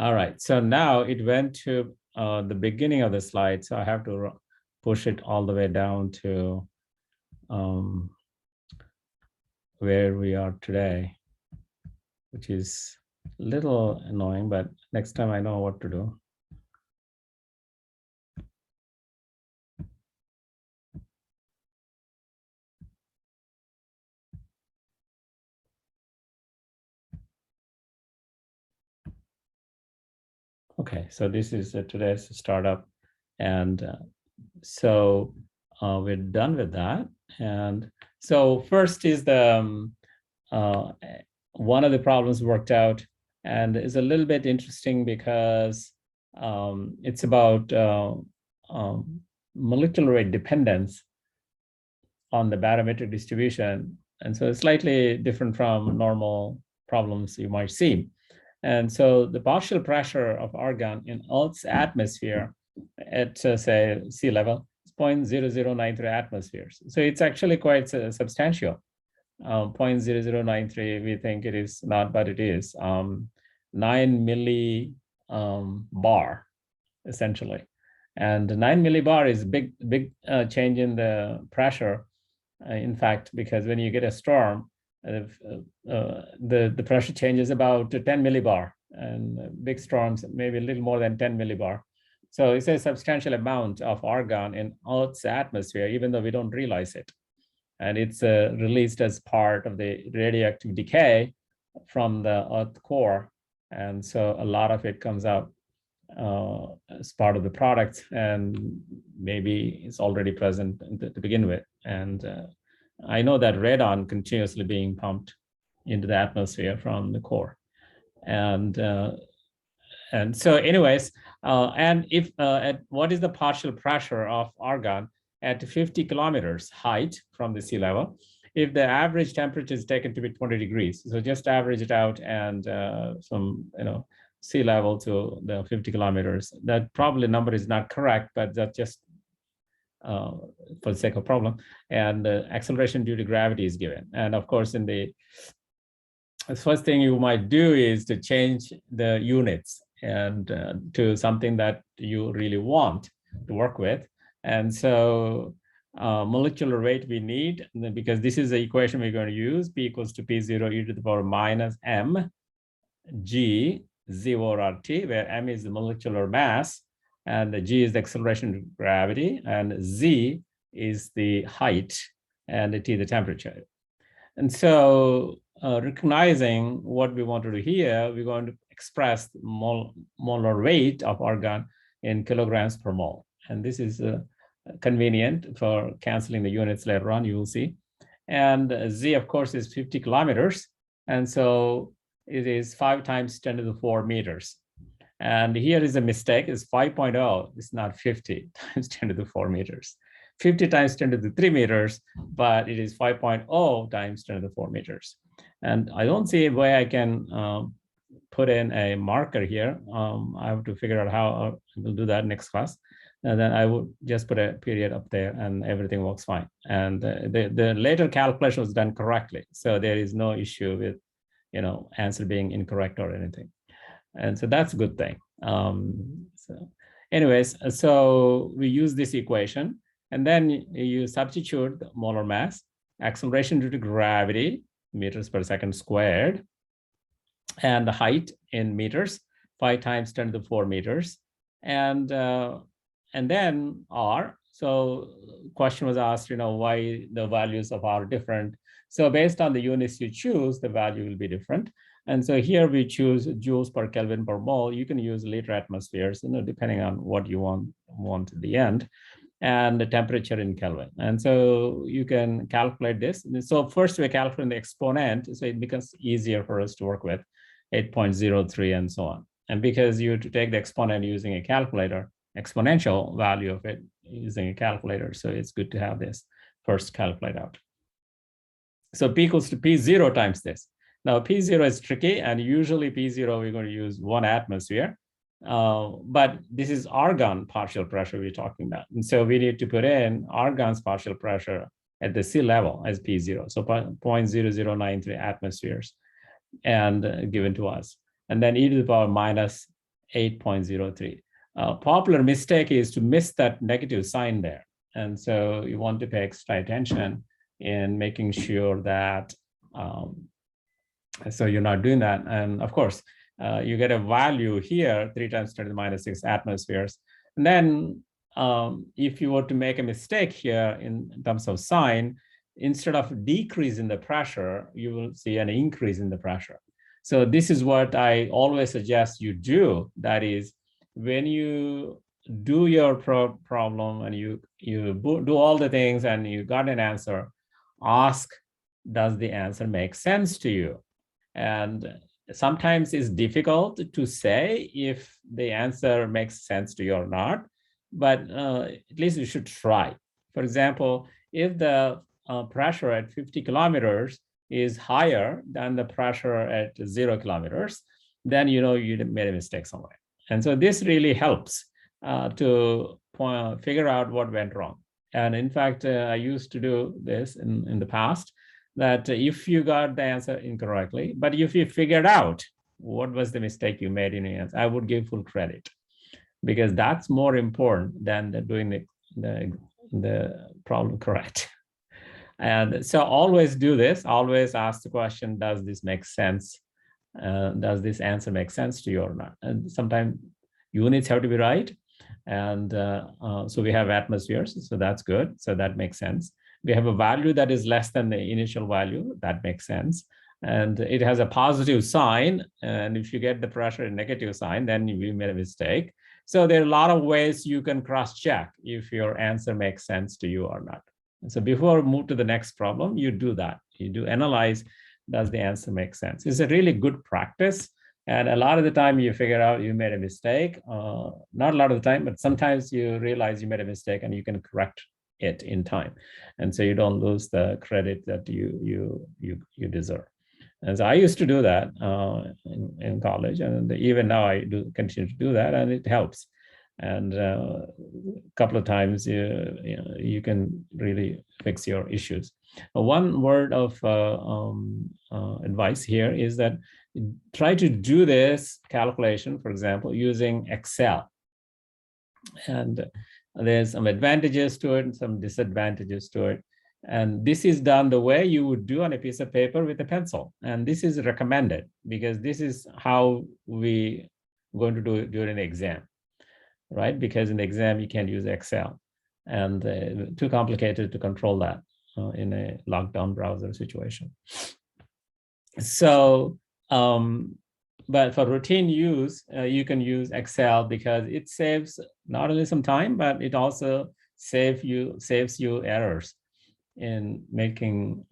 All right, so now it went to the beginning of the slide, so I have to push it all the way down to where we are today, which is a little annoying, but next time I know what to do. Okay, so this is today's startup, and so we're done with that. And so first is the one of the problems worked out, and is a little bit interesting because it's about molecular weight dependence on the barometric distribution, and so it's slightly different from normal problems you might see. And so the partial pressure of argon in Earth's atmosphere at, say, sea level is 0.0093 atmospheres. So it's actually quite substantial. 0.0093, we think it is not, but it is 9 millibar, essentially. And 9 millibar is big change in the pressure. In fact, because when you get a storm, the pressure changes about 10 millibar, and big storms maybe a little more than 10 millibar. So it's a substantial amount of argon in Earth's atmosphere, even though we don't realize it. And it's released as part of the radioactive decay from the Earth core. And so a lot of it comes out as part of the product, and maybe it's already present to begin with. And I know that radon continuously being pumped into the atmosphere from the core. And so anyways, and if what is the partial pressure of argon at 50 kilometers height from the sea level, if the average temperature is taken to be 20 degrees, so just average it out, and some sea level to the 50 kilometers, that probably number is not correct, but that just for the sake of problem, and acceleration due to gravity is given. And of course, in the first thing you might do is to change the units and to something that you really want to work with. And so molecular weight we need, because this is the equation we're going to use, P equals to P0 e to the power minus m g z over RT, where m is the molecular mass, and the g is the acceleration of gravity, and z is the height, and t the temperature. And so recognizing what we want to do here, we're going to express the molar weight of argon in kilograms per mole. And this is convenient for canceling the units later on, you will see. And z, of course, is 50 kilometers. And so it is 5 times 10 to the 4 meters. And here is a mistake, it's 5.0, it's not 50 times 10 to the 4 meters. 50 times 10 to the 3 meters, but it is 5.0 times 10 to the 4 meters. And I don't see a way I can put in a marker here. I have to figure out how we'll do that next class. And then I would just put a period up there, and everything works fine. And the later calculation was done correctly. So there is no issue with, answer being incorrect or anything. And so that's a good thing. So anyways, so we use this equation, and then you substitute the molar mass, acceleration due to gravity, meters per second squared, and the height in meters, 5 times 10 to the 4 meters, and then R. So question was asked, why the values of R are different. So based on the units you choose, the value will be different. And so here we choose joules per Kelvin per mole. You can use liter atmospheres, depending on what you want at the end, and the temperature in Kelvin. And so you can calculate this. So first we're calculating the exponent, so it becomes easier for us to work with, 8.03 and so on. And because you to take the exponent using a calculator, exponential value of it using a calculator, so it's good to have this first calculate out. So P equals to P0 times this. Now P0 is tricky, and usually P0 we're going to use 1 atmosphere, but this is argon partial pressure we're talking about. And so we need to put in argon's partial pressure at the sea level as P0, so 0.0093 atmospheres, and given to us. And then e to the power minus 8.03. Popular mistake is to miss that negative sign there. And so you want to pay extra attention in making sure that, so you're not doing that. And of course, you get a value here, 3 times 10 to the minus 6 atmospheres. And then if you were to make a mistake here in terms of sign, instead of decrease in the pressure, you will see an increase in the pressure. So this is what I always suggest you do. That is, when you do your problem and you do all the things and you got an answer, ask, does the answer make sense to you? And sometimes it's difficult to say if the answer makes sense to you or not, but at least you should try. For example, if the pressure at 50 kilometers is higher than the pressure at 0 kilometers, then you know you made a mistake somewhere. And so this really helps to figure out what went wrong. And in fact, I used to do this in the past, that if you got the answer incorrectly, but if you figured out what was the mistake you made in your answer, I would give full credit, because that's more important than doing the problem correct. And so always do this, always ask the question, does this make sense? Does this answer make sense to you or not? And sometimes units have to be right. And so we have atmospheres, so that's good. So that makes sense. We have a value that is less than the initial value, that makes sense. And it has a positive sign. And if you get the pressure a negative sign, then we made a mistake. So there are a lot of ways you can cross-check if your answer makes sense to you or not. And so before we move to the next problem, you do that. You do analyze, does the answer make sense? It's a really good practice. And a lot of the time you figure out you made a mistake. Not a lot of the time, but sometimes you realize you made a mistake and you can correct it in time. And so you don't lose the credit that you deserve. And so I used to do that in college, and even now I do continue to do that, and it helps. And a couple of times you can really fix your issues. One word of advice here is that try to do this calculation, for example, using Excel. And there's some advantages to it and some disadvantages to it. And this is done the way you would do on a piece of paper with a pencil. And this is recommended because this is how we going to do it during the exam, right? Because in the exam, you can't use Excel, and too complicated to control that in a lockdown browser situation. So, but for routine use, you can use Excel because it saves not only some time, but it also saves you errors in making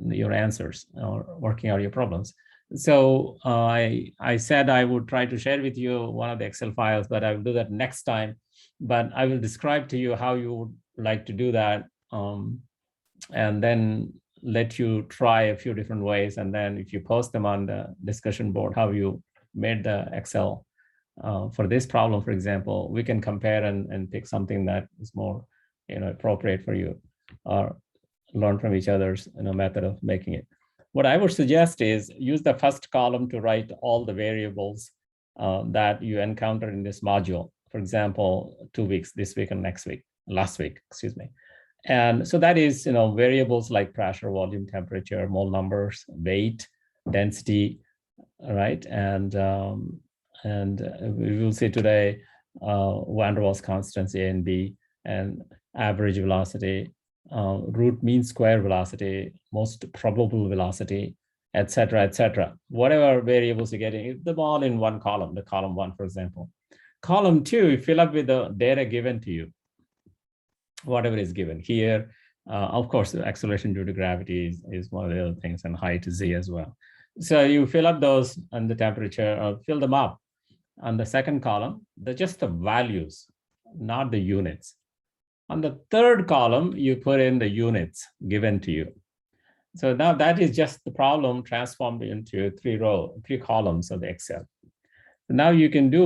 your answers or working out your problems. So I said I would try to share with you one of the Excel files, but I will do that next time. But I will describe to you how you would like to do that, and then let you try a few different ways. And then if you post them on the discussion board, how you made the Excel for this problem, for example, we can compare and pick something that is more appropriate for you, or learn from each other's method of making it. What I would suggest is use the first column to write all the variables that you encounter in this module. For example, 2 weeks, this week and last week, excuse me. And so that is, variables like pressure, volume, temperature, mole numbers, weight, density, right? And we will see today van der Waals constants A and B, and average velocity, root mean square velocity, most probable velocity, et cetera, whatever variables you're getting, them all in one column, the column 1, for example. Column 2, you fill up with the data given to you, whatever is given here. Of course, the acceleration due to gravity is one of the other things, and height is Z as well. So you fill up those and the temperature, fill them up. On the second column, they're just the values, not the units. On the third column, you put in the units given to you. So now that is just the problem transformed into 3 columns of the Excel. Now you can do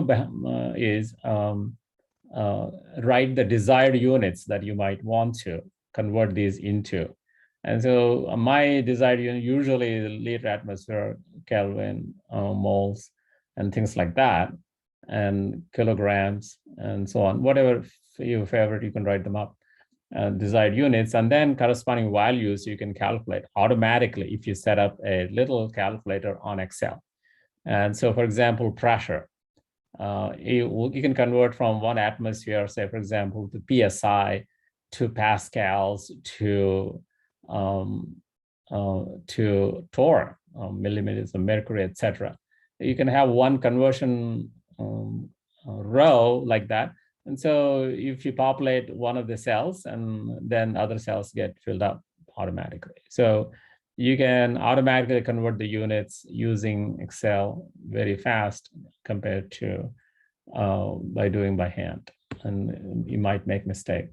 is write the desired units that you might want to convert these into. And so my desired unit usually is liter atmosphere, Kelvin, moles, and things like that. and kilograms and so on. Whatever your favorite, you can write them up, desired units, and then corresponding values you can calculate automatically if you set up a little calculator on Excel. And so, for example, pressure. You can convert from 1 atmosphere, say, for example, to PSI, to pascals, to torr, millimeters of mercury, etc. You can have one conversion row like that. And so if you populate one of the cells, and then other cells get filled up automatically. So you can automatically convert the units using Excel very fast compared to by doing by hand. And you might make mistake.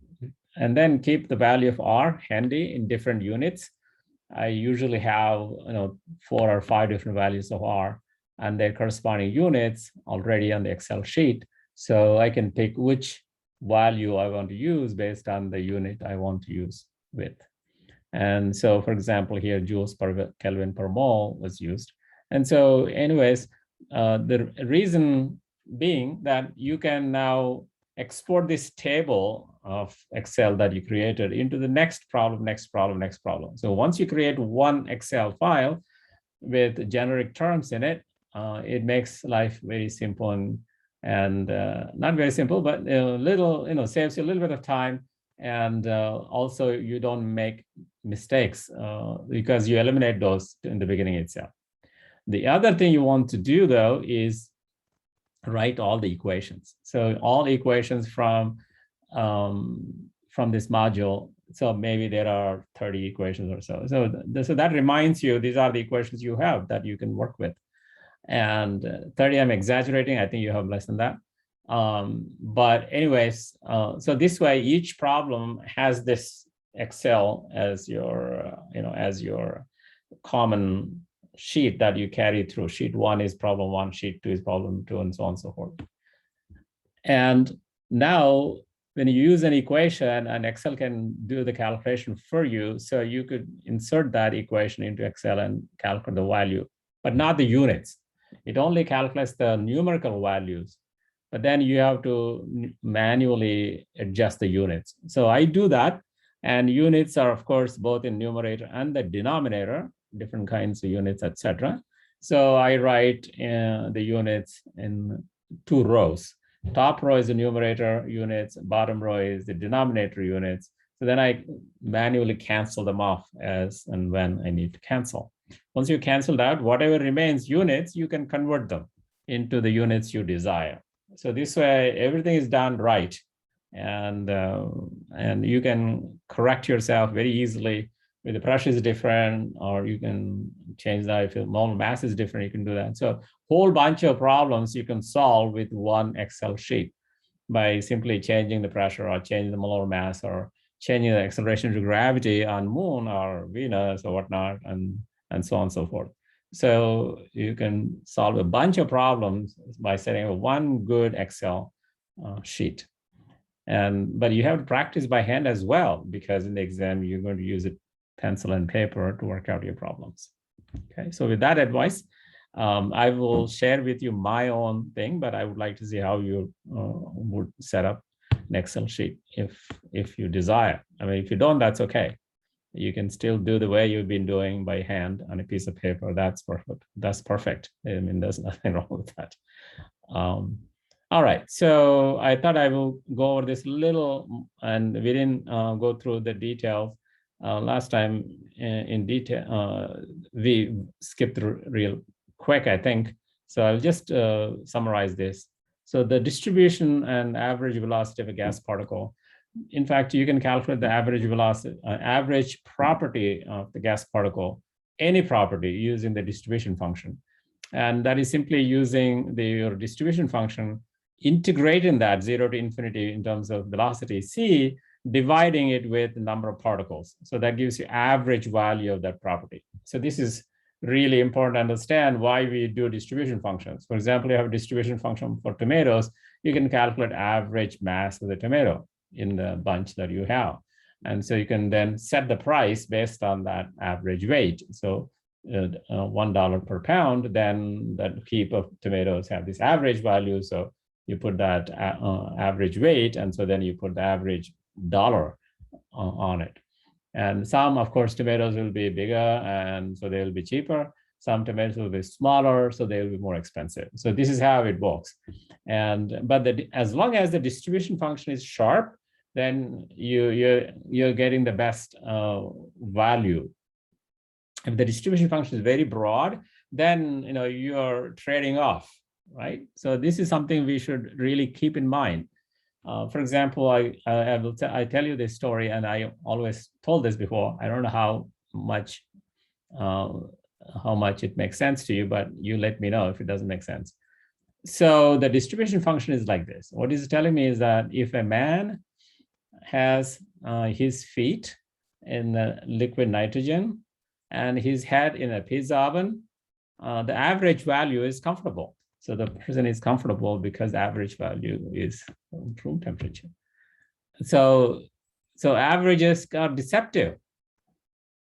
And then keep the value of R handy in different units. I usually have 4 or 5 different values of R and their corresponding units already on the Excel sheet. So I can pick which value I want to use based on the unit I want to use with. And so, for example, here joules per Kelvin per mole was used. And so anyways, the reason being that you can now export this table of Excel that you created into the next problem, next problem, next problem. So once you create one Excel file with generic terms in it, it makes life very simple and not very simple, but a little, saves you a little bit of time. And also you don't make mistakes because you eliminate those in the beginning itself. The other thing you want to do though is write all the equations. So all equations from this module. So maybe there are 30 equations or so. So that reminds you, these are the equations you have that you can work with. And 30, I'm exaggerating. I think you have less than that. But anyways, so this way, each problem has this Excel as your, as your common sheet that you carry through. Sheet 1 is problem 1, sheet 2 is problem 2, and so on and so forth. And now, when you use an equation, and Excel can do the calculation for you, so you could insert that equation into Excel and calculate the value, but not the units. It only calculates the numerical values, but then you have to manually adjust the units. So I do that, and units are, of course, both in numerator and the denominator, different kinds of units, etc. So I write the units in 2 rows. Top row is the numerator units, bottom row is the denominator units. So then I manually cancel them off as and when I need to cancel. Once you cancel out, whatever remains units, you can convert them into the units you desire. So this way, everything is done right. And you can correct yourself very easily. If the pressure is different, or you can change that. If the molar mass is different, you can do that. So whole bunch of problems you can solve with one Excel sheet by simply changing the pressure or changing the molar mass or changing the acceleration to gravity on Moon or Venus or whatnot, and so on and so forth. So you can solve a bunch of problems by setting up one good Excel sheet. But you have to practice by hand as well, because in the exam, you're going to use it pencil and paper to work out your problems. Okay, so with that advice, I will share with you my own thing, but I would like to see how you would set up an Excel sheet if you desire. I mean, if you don't, that's okay. You can still do the way you've been doing by hand on a piece of paper. That's perfect. That's perfect. I mean, there's nothing wrong with that. All right, so I thought I will go over this little, and we didn't go through the details. Last time in detail, we skipped real quick, I think. So I'll just summarize this. So the distribution and average velocity of a gas particle. In fact, you can calculate the average velocity, average property of the gas particle, any property, using the distribution function. And that is simply using your distribution function, integrating that 0 to infinity in terms of velocity c, dividing it with the number of particles. So that gives you average value of that property. So this is really important to understand why we do distribution functions. For example, you have a distribution function for tomatoes, you can calculate average mass of the tomato in the bunch that you have. And so you can then set the price based on that average weight. So $1 per pound, then that heap of tomatoes have this average value. So you put that average weight, and so then you put the average dollar on it. And some, of course, tomatoes will be bigger, and so they will be cheaper. Some tomatoes will be smaller, so they will be more expensive. So this is how it works. But as long as the distribution function is sharp, then you're getting the best value. If the distribution function is very broad, then you're trading off, right? So this is something we should really keep in mind. For example, I tell you this story, and I always told this before. I don't know how much it makes sense to you, but you let me know if it doesn't make sense. So the distribution function is like this. What it's telling me is that if a man has his feet in liquid nitrogen and his head in a pizza oven, the average value is comfortable. So the person is comfortable because the average value is room temperature. So averages are deceptive,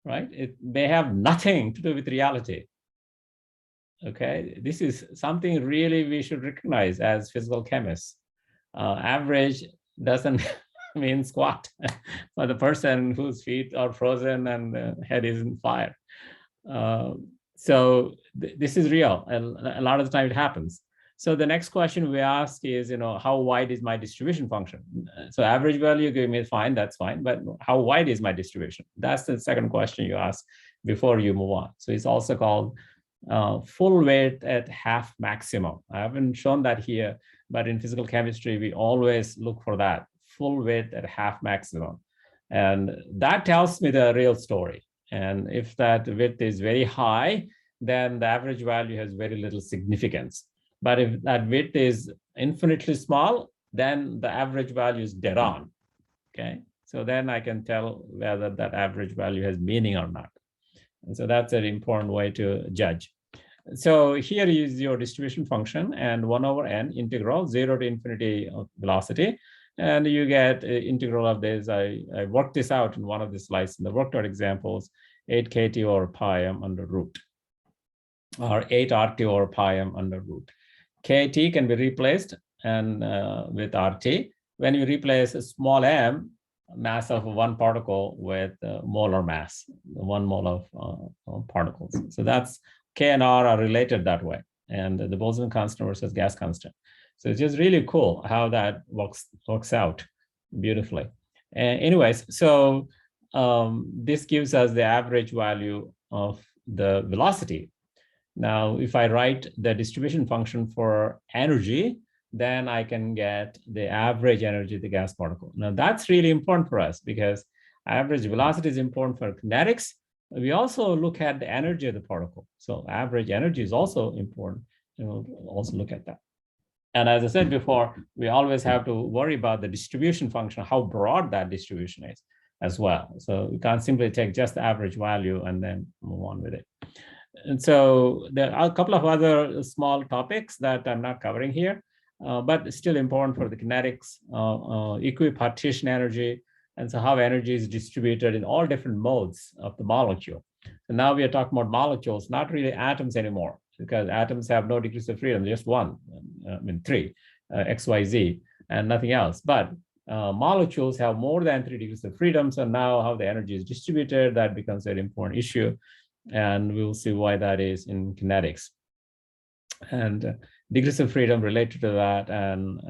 right? They have nothing to do with reality. Okay, this is something really we should recognize as physical chemists. Average doesn't mean squat for the person whose feet are frozen and the head is in fire. So this is real, and a lot of the time it happens. So the next question we ask is, how wide is my distribution function? So average value give me fine, that's fine, but how wide is my distribution? That's the second question you ask before you move on. So it's also called full weight at half maximum. I haven't shown that here, but in physical chemistry, we always look for that, full weight at half maximum. And that tells me the real story. And if that width is very high, then the average value has very little significance. But if that width is infinitely small, then the average value is dead on. Okay, so then I can tell whether that average value has meaning or not. And so that's an important way to judge. So here is your distribution function, and 1/n integral 0 to infinity of velocity. And you get integral of this. I worked this out in one of the slides in the worked out examples, 8 kT over pi m under root, or 8 RT over pi m under root. KT can be replaced and with RT. When you replace a small m, mass of one particle, with molar mass, 1 mole of particles. So that's K and R are related that way. And the Boltzmann constant versus gas constant. So it's just really cool how that works out beautifully. Anyways, so this gives us the average value of the velocity. Now, if I write the distribution function for energy, then I can get the average energy of the gas particle. Now, that's really important for us because average velocity is important for kinetics. We also look at the energy of the particle. So average energy is also important. We'll also look at that. And as I said before, we always have to worry about the distribution function, how broad that distribution is as well. So we can't simply take just the average value and then move on with it. And so there are a couple of other small topics that I'm not covering here, but still important for the kinetics, equipartition energy, and so how energy is distributed in all different modes of the molecule. So now we are talking about molecules, not really atoms anymore, because atoms have no degrees of freedom, just one, three, X, Y, Z, and nothing else. But molecules have more than 3 degrees of freedom. So now how the energy is distributed, that becomes an important issue. And we'll see why that is in kinetics. And degrees of freedom related to that and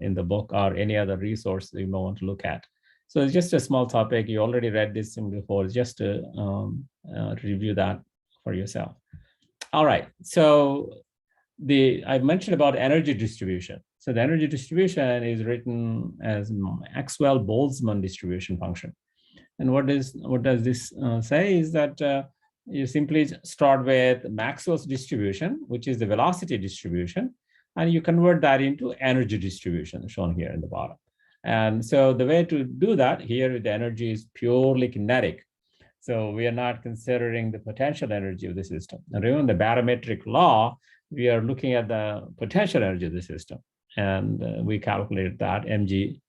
in the book or any other resource you may want to look at. So it's just a small topic. You already read this thing before. It's just to review that for yourself. All right, so I mentioned about energy distribution. So the energy distribution is written as Maxwell Boltzmann distribution function. And what does this say is that you simply start with Maxwell's distribution, which is the velocity distribution, and you convert that into energy distribution shown here in the bottom. And so the way to do that here, the energy is purely kinetic. So we are not considering the potential energy of the system. And remember the barometric law, we are looking at the potential energy of the system. And we calculated that mg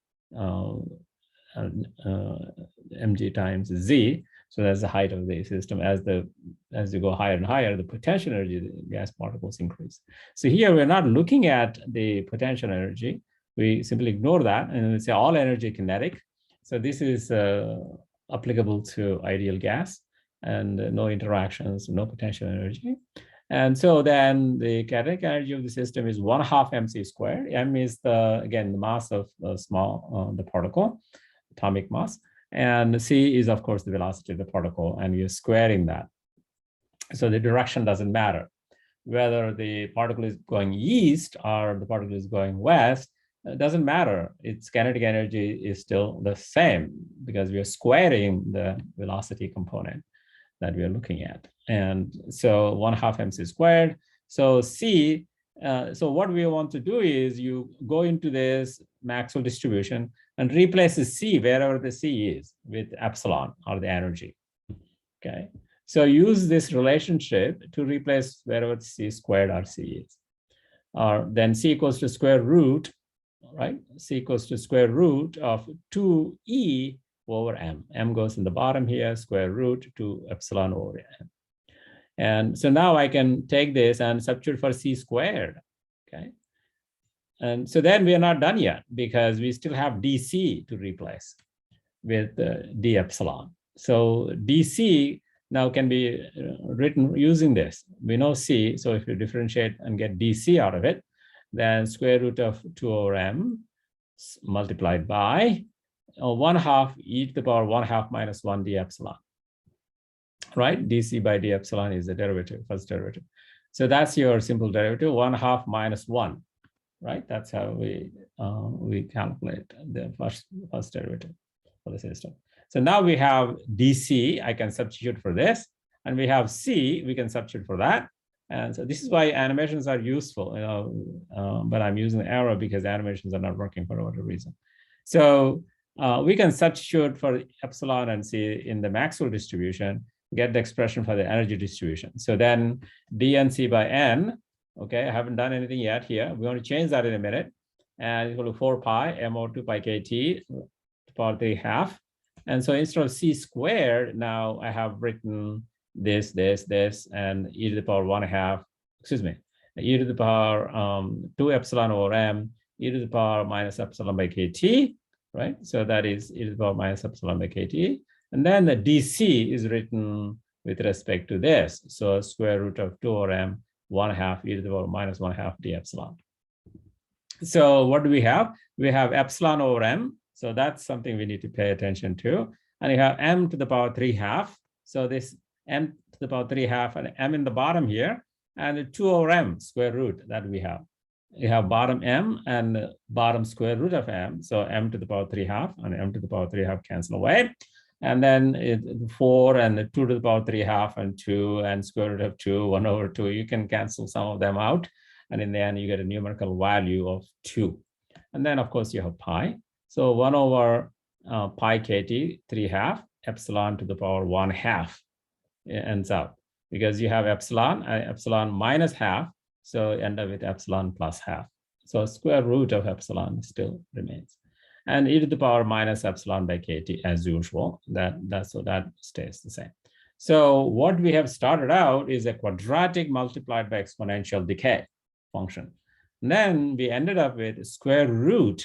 times z, So that's the height of the system. As you go higher and higher, the potential energy of the gas particles increase. So here we're not looking at the potential energy. We simply ignore that and we say all energy kinetic. So this is applicable to ideal gas and no interactions, no potential energy. And so then the kinetic energy of the system is 1/2 mc squared. M is again the mass of the particle, atomic mass. And c is, of course, the velocity of the particle, and you're squaring that. So the direction doesn't matter. Whether the particle is going east or the particle is going west, it doesn't matter. Its kinetic energy is still the same because we are squaring the velocity component that we are looking at. And so 1/2 mc squared. So c, so what we want to do is you go into this Maxwell distribution and replace the c wherever the c is with epsilon or the energy, okay? So use this relationship to replace wherever c squared or c is. Or then c equals to square root, right? C equals to square root of 2e over m. M goes in the bottom here, square root to epsilon over m. And so now I can take this and substitute for c squared, okay? And so then we are not done yet because we still have dc to replace with d epsilon. So dc now can be written using this. We know c, so if you differentiate and get dc out of it, then square root of 2 over m multiplied by 1/2 e to the power 1/2 minus 1 d epsilon, right? dc by d epsilon is the derivative, first derivative. So that's your simple derivative, 1/2 minus 1, right? That's how we calculate the first derivative for the system. So now we have dc, I can substitute for this, and we have c, we can substitute for that. And so this is why animations are useful, but I'm using the arrow because animations are not working for whatever reason. So we can substitute for epsilon and c in the Maxwell distribution, get the expression for the energy distribution. So then d and c by n, okay, I haven't done anything yet here. We're going to change that in a minute. And equal to 4 pi m over 2 pi kt to the power 3/2. And so instead of c squared, now I have written this, and e to the power 1/2, excuse me, e to the power 2 epsilon over m, e to the power minus epsilon by kt, right? So that is e to the power minus epsilon by kt. And then the dc is written with respect to this. So square root of 2 over m, 1/2 e to the power minus 1/2 d epsilon. So what do we have? We have epsilon over m. So that's something we need to pay attention to. And you have m to the power 3/2. So this m to the power 3/2 and m in the bottom here, and the 2 over m square root that we have. You have bottom m and bottom square root of m. So m to the power 3/2 and m to the power 3/2 cancel away. And then 4 and 2 to the power 3/2 and 2 and square root of 2, 1 over 2. You can cancel some of them out. And in the end, you get a numerical value of 2. And then, of course, you have pi. So 1 over pi kt, 3/2, epsilon to the power 1/2 ends up. Because you have epsilon minus half, so end up with epsilon plus half. So square root of epsilon still remains. And e to the power minus epsilon by kt as usual, so that stays the same. So what we have started out is a quadratic multiplied by exponential decay function. And then we ended up with square root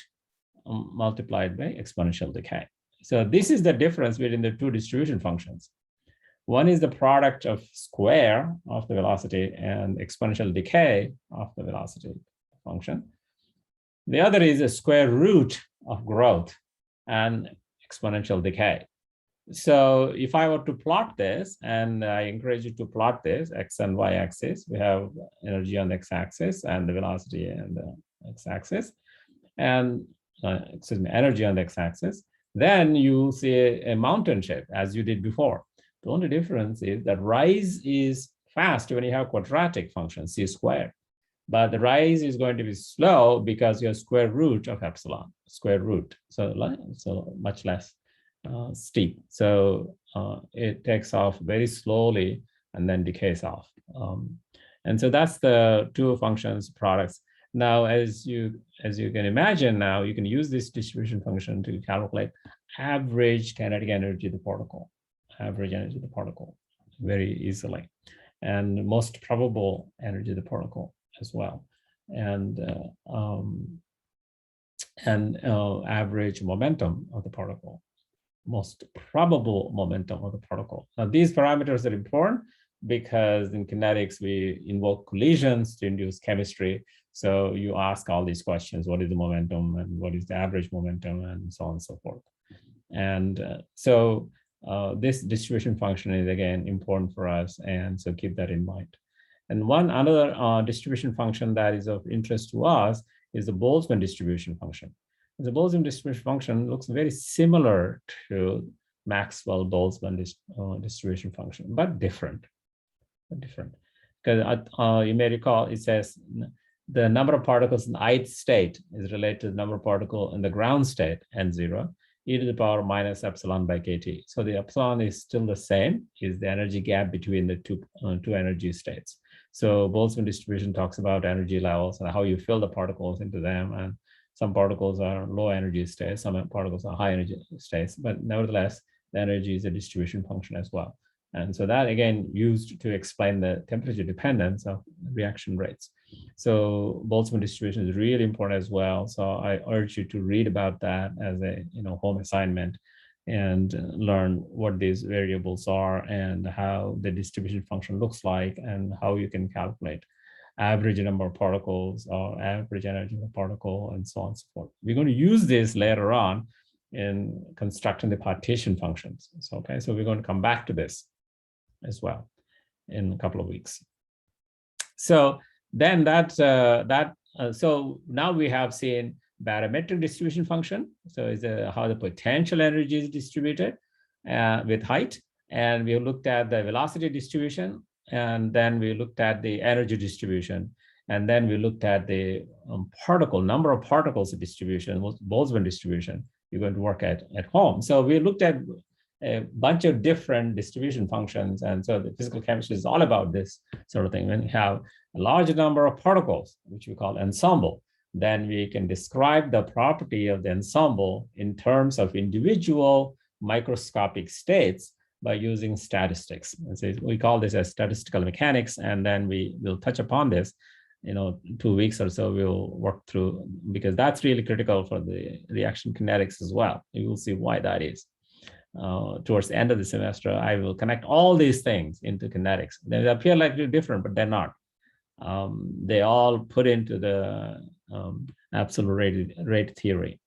multiplied by exponential decay. So this is the difference between the two distribution functions. One is the product of square of the velocity and exponential decay of the velocity function. The other is a square root of growth and exponential decay. So if I were to plot this, and I encourage you to plot this, x and y axis, we have energy on the x-axis and the velocity on the x-axis, and energy on the x-axis, then you see a mountain shape as you did before. The only difference is that rise is fast when you have quadratic function, c squared. But the rise is going to be slow because you're square root of epsilon, square root. So much less steep. So it takes off very slowly and then decays off. And so that's the two functions products. Now, as you can imagine, now you can use this distribution function to calculate average kinetic energy of the particle. average energy of the particle very easily, and most probable energy of the particle as well, and average momentum of the particle, most probable momentum of the particle. Now, these parameters are important because in kinetics, we invoke collisions to induce chemistry. So you ask all these questions: what is the momentum, and what is the average momentum, and so on and so forth. And this distribution function is, again, important for us. And so keep that in mind. And another distribution function that is of interest to us is the Boltzmann distribution function. The Boltzmann distribution function looks very similar to Maxwell Boltzmann distribution function, but different. Because you may recall, it says the number of particles in the ith state is related to the number of particles in the ground state, n0, e to the power minus epsilon by kT. So the epsilon is still the same, is the energy gap between the two energy states. So Boltzmann distribution talks about energy levels and how you fill the particles into them. And some particles are low energy states, some particles are high energy states, but nevertheless, the energy is a distribution function as well. And so that, again, used to explain the temperature dependence of reaction rates. So Boltzmann distribution is really important as well. So I urge you to read about that as a home assignment and learn what these variables are and how the distribution function looks like and how you can calculate average number of particles or average energy of a particle and so on and so forth. We're going to use this later on in constructing the partition functions. So, okay, so we're going to come back to this as well in a couple of weeks. So then so now we have seen barometric distribution function. So is how the potential energy is distributed with height. And we looked at the velocity distribution. And then we looked at the energy distribution. And then we looked at the number of particles distribution, Boltzmann distribution you're going to work at home. So we looked at a bunch of different distribution functions. And so the physical chemistry is all about this sort of thing. When you have a large number of particles, which we call ensemble, then we can describe the property of the ensemble in terms of individual microscopic states by using statistics. And so we call this as statistical mechanics. And then we will touch upon this, 2 weeks or so we'll work through, because that's really critical for the reaction kinetics as well. You will see why that is. Towards the end of the semester, I will connect all these things into kinetics. They appear like they're different, but they're not. They all put into the absolute rate theory.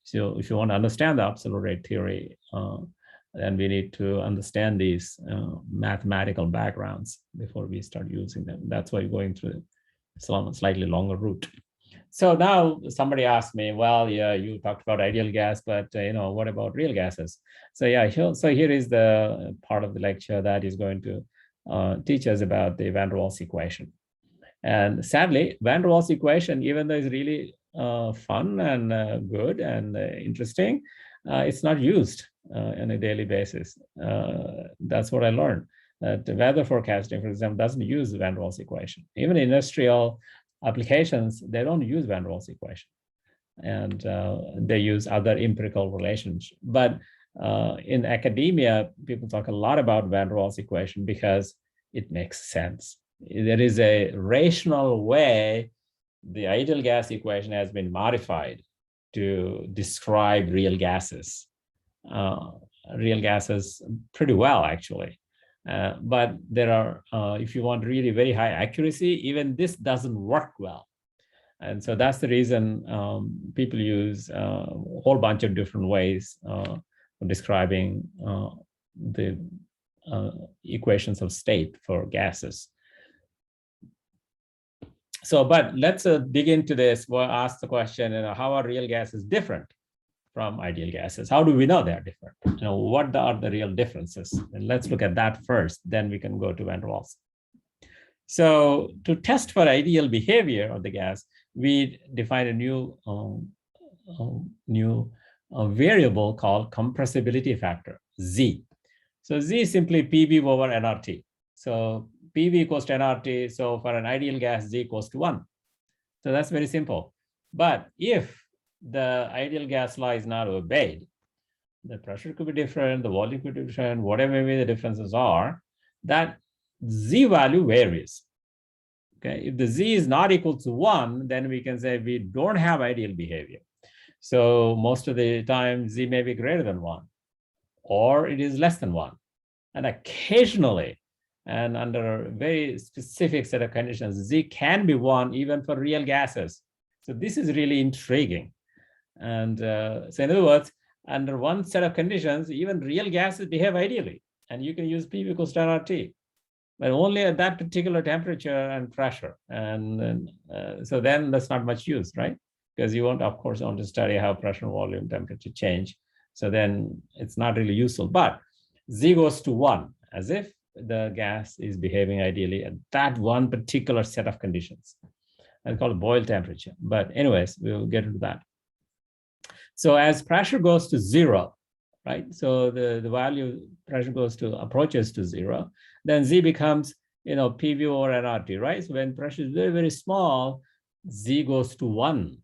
So if you want to understand the absolute rate theory, then we need to understand these mathematical backgrounds before we start using them. That's why you're going through a slightly longer route. So now somebody asked me, well, yeah, you talked about ideal gas, but what about real gases? So yeah, so here is the part of the lecture that is going to teach us about the van der Waals equation. And sadly, van der Waals equation, even though it's really fun and good and interesting, it's not used on a daily basis. That's what I learned. That weather forecasting, for example, doesn't use van der Waals equation. Even industrial applications, they don't use van der Waals equation. And they use other empirical relations. But in academia, people talk a lot about van der Waals equation because it makes sense. There is a rational way the ideal gas equation has been modified to describe real gases. Real gases pretty well, actually. But there are, if you want really very high accuracy, even this doesn't work well. And so that's the reason people use a whole bunch of different ways of describing the equations of state for gases. So, but let's dig into this. We'll ask the question, how are real gases different from ideal gases? How do we know they're different? What are the real differences? And let's look at that first, then we can go to van der Waals. So to test for ideal behavior of the gas, we define a new variable called compressibility factor, Z. So Z is simply PV over nRT. So PV equals to nRT. So for an ideal gas, Z equals to 1. So that's very simple. But if the ideal gas law is not obeyed, the pressure could be different, the volume could be different, whatever maybe the differences are, that Z value varies. Okay, if the Z is not equal to 1, then we can say we don't have ideal behavior. So most of the time, Z may be greater than 1, or it is less than 1. And occasionally, and under a very specific set of conditions, Z can be 1 even for real gases. So this is really intriguing. And so in other words, under one set of conditions, even real gases behave ideally. And you can use P equals star RT, but only at that particular temperature and pressure. And so then that's not much use, right? Because you won't, of course, want to study how pressure, volume, temperature change. So then it's not really useful. But Z goes to 1, as if the gas is behaving ideally at that one particular set of conditions. It's called boil temperature. But anyways, we'll get into that. So as pressure goes to 0, right? So the value pressure approaches to 0, then Z becomes, PV over nRT, right? So when pressure is very, very small, Z goes to 1.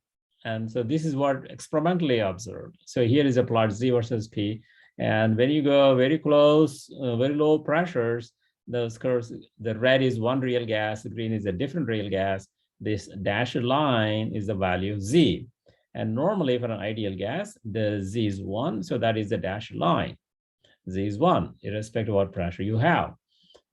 And so this is what experimentally observed. So here is a plot Z versus P. And when you go very close, very low pressures, those curves, the red is one real gas, the green is a different real gas. This dashed line is the value of Z. And normally for an ideal gas, the Z is 1, so that is the dashed line. Z is 1, irrespective of what pressure you have.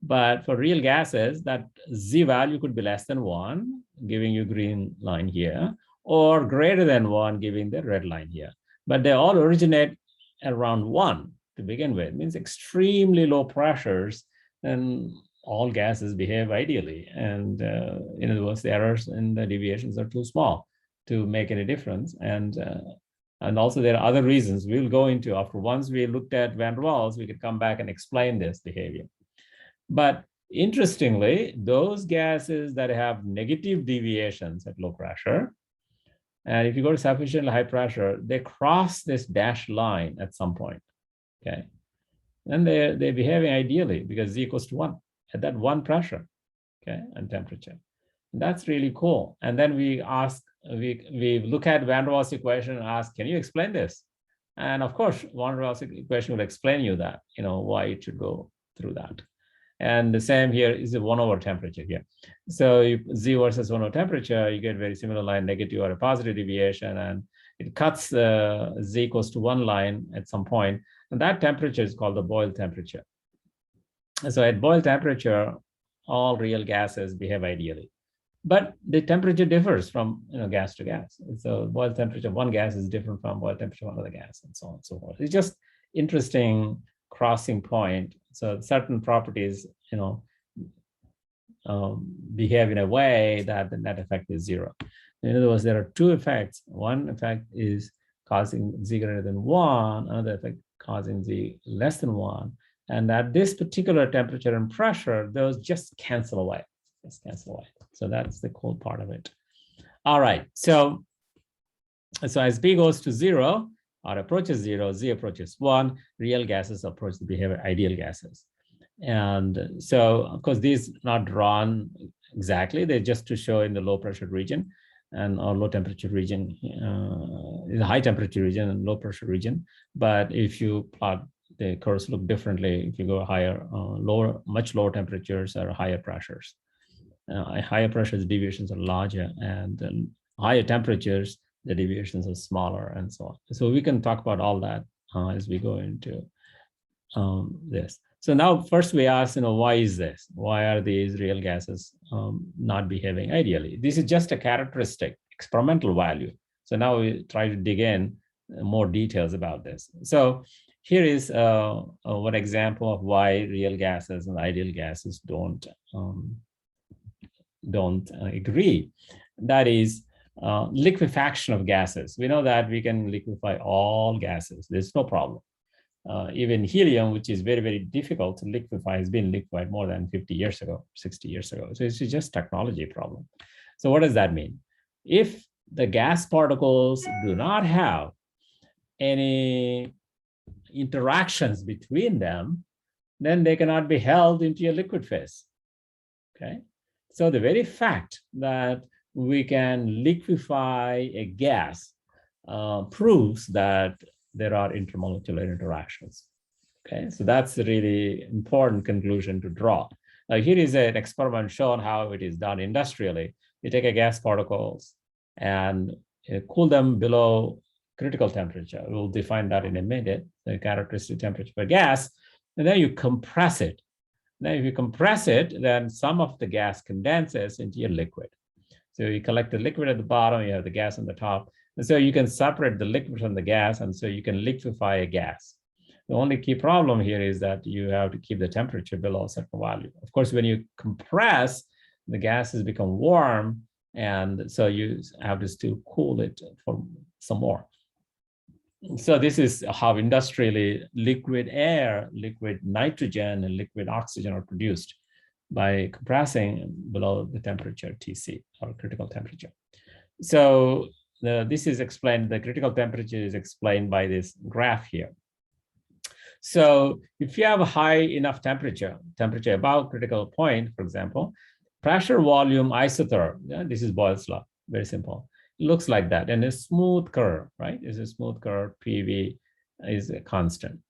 But for real gases, that Z value could be less than 1, giving you green line here, or greater than 1, giving the red line here. But they all originate around 1 to begin with. It means extremely low pressures, then all gases behave ideally. And in other words, the errors and the deviations are too small to make any difference. And also there are other reasons we'll go into after. Once we looked at van der Waals, we could come back and explain this behavior. But interestingly, those gases that have negative deviations at low pressure, and if you go to sufficiently high pressure, they cross this dashed line at some point, okay? And they're behaving ideally because Z equals to 1 at that one pressure, okay, and temperature. And that's really cool. And then we ask, we look at van der Waals equation and ask, can you explain this? And of course, van der Waals equation will explain you that, why it should go through that. And the same here is a 1 over temperature here. So Z versus 1 over temperature, you get very similar line, negative or a positive deviation, and it cuts Z equals to 1 line at some point. And that temperature is called the boil temperature. So at boil temperature, all real gases behave ideally. But the temperature differs from gas to gas. So boil temperature of one gas is different from boil temperature of another gas, and so on and so forth. It's just interesting crossing point. So certain properties, behave in a way that the net effect is 0. In other words, there are two effects. One effect is causing Z greater than 1, another effect causing Z less than 1. And at this particular temperature and pressure, those just cancel away. So that's the cool part of it. All right. So as P goes to 0 or approaches 0, Z approaches 1, real gases approach the behavior ideal gases. And so, of course, these not drawn exactly. They're just to show in the low pressure region and or low temperature region, in the high temperature region and low pressure region. But if you plot, the curves look differently if you go higher, much lower temperatures or higher pressures. Higher pressures, deviations are larger, and higher temperatures, the deviations are smaller, and so on. So we can talk about all that as we go into this. So now first we ask, why is this? Why are these real gases not behaving ideally? This is just a characteristic, experimental value. So now we try to dig in more details about this. So here is one example of why real gases and ideal gases don't agree. That is liquefaction of gases. We know that we can liquefy all gases. There's no problem. Even helium, which is very, very difficult to liquefy, has been liquefied more than 50 years ago, 60 years ago. So it's just technology problem. So what does that mean? If the gas particles do not have any interactions between them, then they cannot be held into a liquid phase, okay? So the very fact that we can liquefy a gas proves that there are intermolecular interactions. Okay, so that's a really important conclusion to draw. Now, here is an experiment showing how it is done industrially. You take a gas particles and cool them below critical temperature. We'll define that in a minute, the characteristic temperature for gas, and then you compress it. Now, if you compress it, then some of the gas condenses into your liquid. So you collect the liquid at the bottom, you have the gas on the top. And so you can separate the liquid from the gas, and so you can liquefy a gas. The only key problem here is that you have to keep the temperature below a certain value. Of course, when you compress, the gases become warm, and so you have to still cool it for some more. So this is how industrially liquid air, liquid nitrogen, and liquid oxygen are produced by compressing below the temperature TC, or critical temperature. So this is explained, the critical temperature is explained by this graph here. So if you have a high enough temperature above critical point, for example, pressure volume isotherm, this is Boyle's law, very simple. It looks like that, and a smooth curve, right? It's a smooth curve, PV is a constant.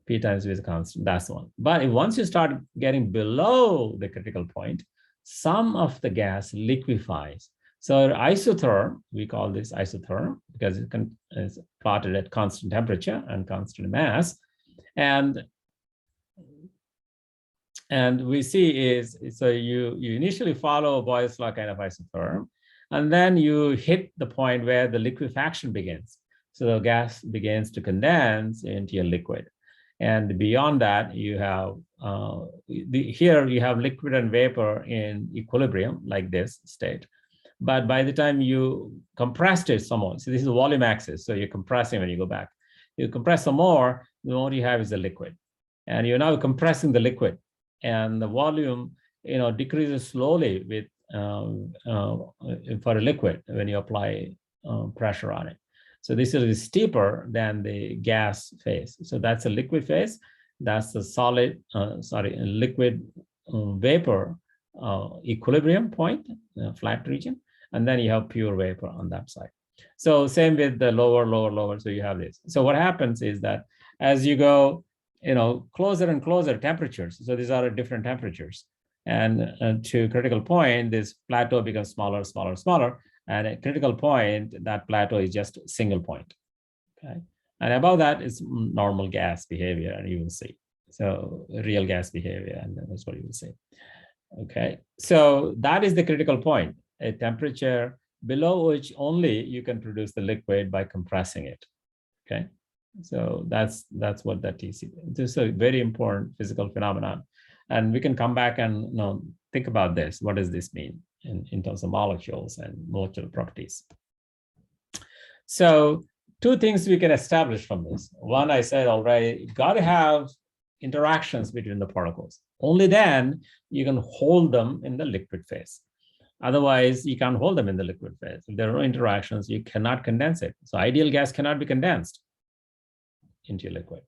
P times V is a constant, that's one. But once you start getting below the critical point, some of the gas liquefies. So isotherm, we call this isotherm because it is plotted at constant temperature and constant mass. And we see is, so you initially follow Boyle's law kind of isotherm, and then you hit the point where the liquefaction begins. So the gas begins to condense into your liquid. And beyond that, you have, here you have liquid and vapor in equilibrium, like this state. But by the time you compressed it some more, so this is the volume axis, so you're compressing when you go back. You compress some more, the more you have is the liquid. And you're now compressing the liquid. And the volume, decreases slowly with for a liquid when you apply pressure on it. So this is steeper than the gas phase. So that's a liquid phase. That's the solid, liquid vapor equilibrium point, flat region. And then you have pure vapor on that side. So same with the lower. So you have this. So what happens is that as you go, closer and closer temperatures. So these are different temperatures. And to critical point, this plateau becomes smaller. And at critical point, that plateau is just a single point. Okay. And above that is normal gas behavior, and you will see. So real gas behavior, and that's what you will see. Okay. So that is the critical point, a temperature below which only you can produce the liquid by compressing it. Okay. So that's what that TC. This is a very important physical phenomenon. And we can come back and think about this. What does this mean in terms of molecules and molecular properties? So two things we can establish from this. One, I said already, you got to have interactions between the particles. Only then you can hold them in the liquid phase. Otherwise, you can't hold them in the liquid phase. If there are no interactions, you cannot condense it. So ideal gas cannot be condensed into your liquid.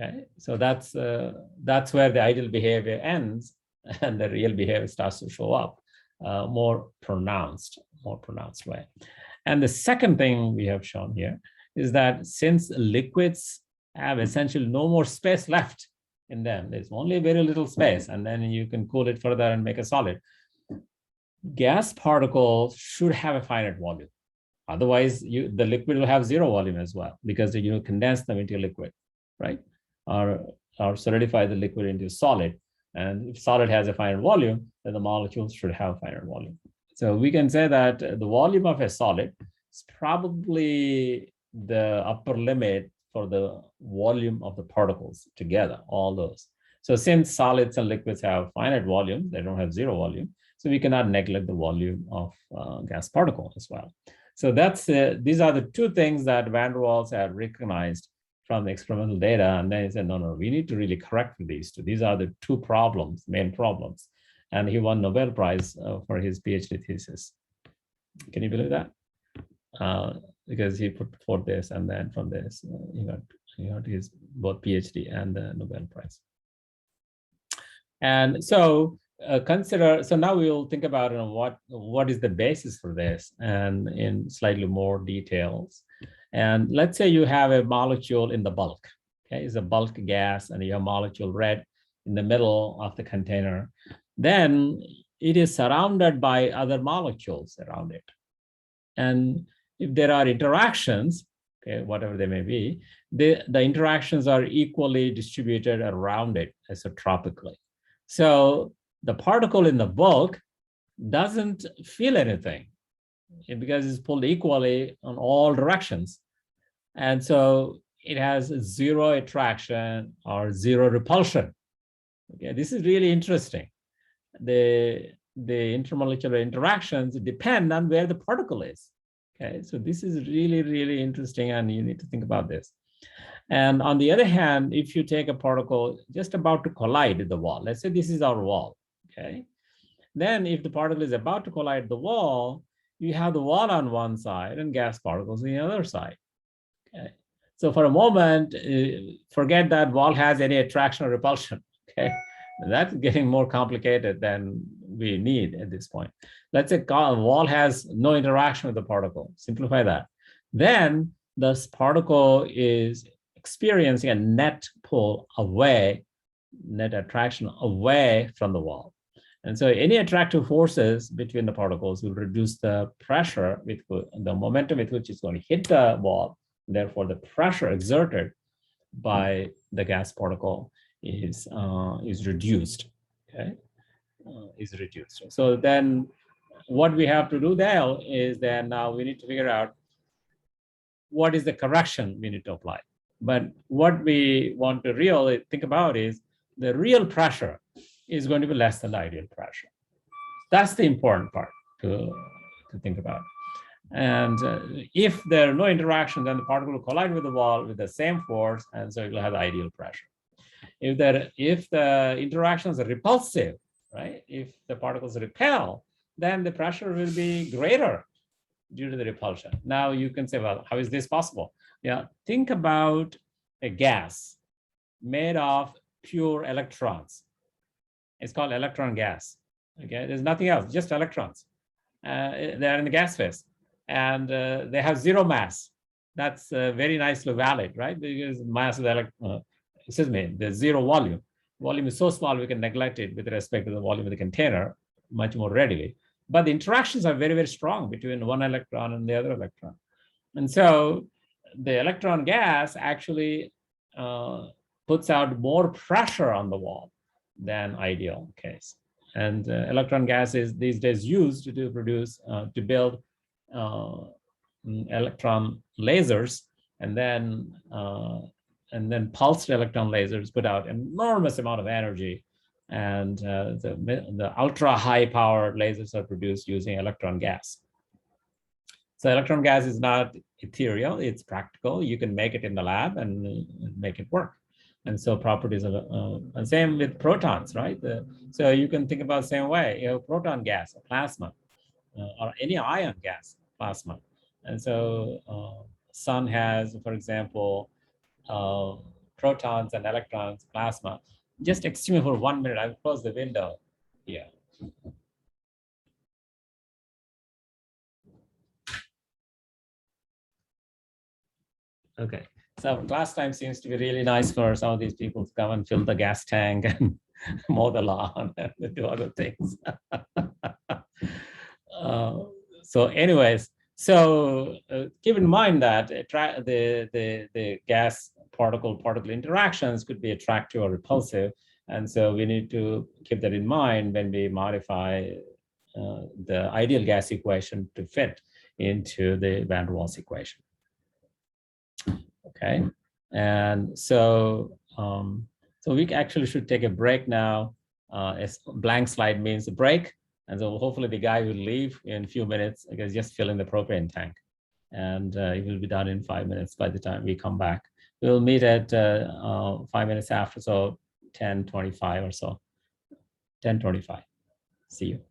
Okay, so that's where the ideal behavior ends, and the real behavior starts to show up more pronounced way. And the second thing we have shown here is that since liquids have essentially no more space left in them, there's only very little space, and then you can cool it further and make a solid. Gas particles should have a finite volume. Otherwise, the liquid will have zero volume as well, because you condense them into a liquid, right? Or solidify the liquid into a solid. And if solid has a finite volume, then the molecules should have finite volume. So we can say that the volume of a solid is probably the upper limit for the volume of the particles together, all those. So since solids and liquids have finite volume, they don't have zero volume, so we cannot neglect the volume of gas particle as well. So these are the two things that van der Waals have recognized from the experimental data, and then he said, no, we need to really correct for these two. These are the two problems, main problems. And he won Nobel Prize for his PhD thesis. Can you believe that? Because he put forth this, and then from this, he got his both PhD and the Nobel Prize. And so so now we'll think about what is the basis for this, and in slightly more details. And let's say you have a molecule in the bulk. Okay, it's a bulk gas, and you have molecule red in the middle of the container. Then it is surrounded by other molecules around it. And if there are interactions, okay, whatever they may be, the interactions are equally distributed around it isotropically. So the particle in the bulk doesn't feel anything because it's pulled equally on all directions. And so it has zero attraction or zero repulsion. Okay, this is really interesting. The intermolecular interactions depend on where the particle is. Okay, so this is really, really interesting, and you need to think about this. And on the other hand, if you take a particle just about to collide with the wall, let's say this is our wall, okay? Then if the particle is about to collide the wall, you have the wall on one side and gas particles on the other side, okay? So for a moment, forget that wall has any attraction or repulsion, okay? That's getting more complicated than we need at this point. Let's say a wall has no interaction with the particle. Simplify that. Then this particle is experiencing a net pull away, net attraction away from the wall. And so any attractive forces between the particles will reduce the pressure with the momentum with which it's going to hit the wall. Therefore, the pressure exerted by the gas particle is reduced, okay, is reduced. So then what we have to do now is then now we need to figure out what is the correction we need to apply. But what we want to really think about is the real pressure is going to be less than the ideal pressure. That's the important part to think about. And if there are no interactions, then the particle will collide with the wall with the same force, and so it will have the ideal pressure. If the interactions are repulsive, right? If the particles repel, then the pressure will be greater due to the repulsion. Now you can say, well, how is this possible? Yeah, think about a gas made of pure electrons. It's called electron gas. Okay, there's nothing else, just electrons. They're in the gas phase, and they have zero mass. That's very nicely valid, right? Because mass of the there's zero volume. Volume is so small we can neglect it with respect to the volume of the container much more readily. But the interactions are very, very strong between one electron and the other electron. And so the electron gas actually puts out more pressure on the wall than ideal case. And electron gas is these days used to produce, to build electron lasers, and then pulsed electron lasers put out enormous amount of energy. And the ultra high power lasers are produced using electron gas. So electron gas is not ethereal, it's practical. You can make it in the lab and make it work. And so properties of, and same with protons, right? So you can think about the same way, you know, proton gas, plasma, or any ion gas, plasma. And so sun has, for example, protons and electrons, plasma. Just excuse me for 1 minute. I'll close the window here. Okay, so class time seems to be really nice for some of these people to come and fill the gas tank and mow the lawn and do other things. So anyways, so keep in mind that the gas particle interactions could be attractive or repulsive. And so we need to keep that in mind when we modify the ideal gas equation to fit into the van der Waals equation. Okay, and so so we actually should take a break now. A blank slide means a break. And so hopefully the guy will leave in a few minutes because just fill in the propane tank, and it will be done in 5 minutes by the time we come back. We'll meet at 5 minutes after, so 10:25 or so, 10:25. See you.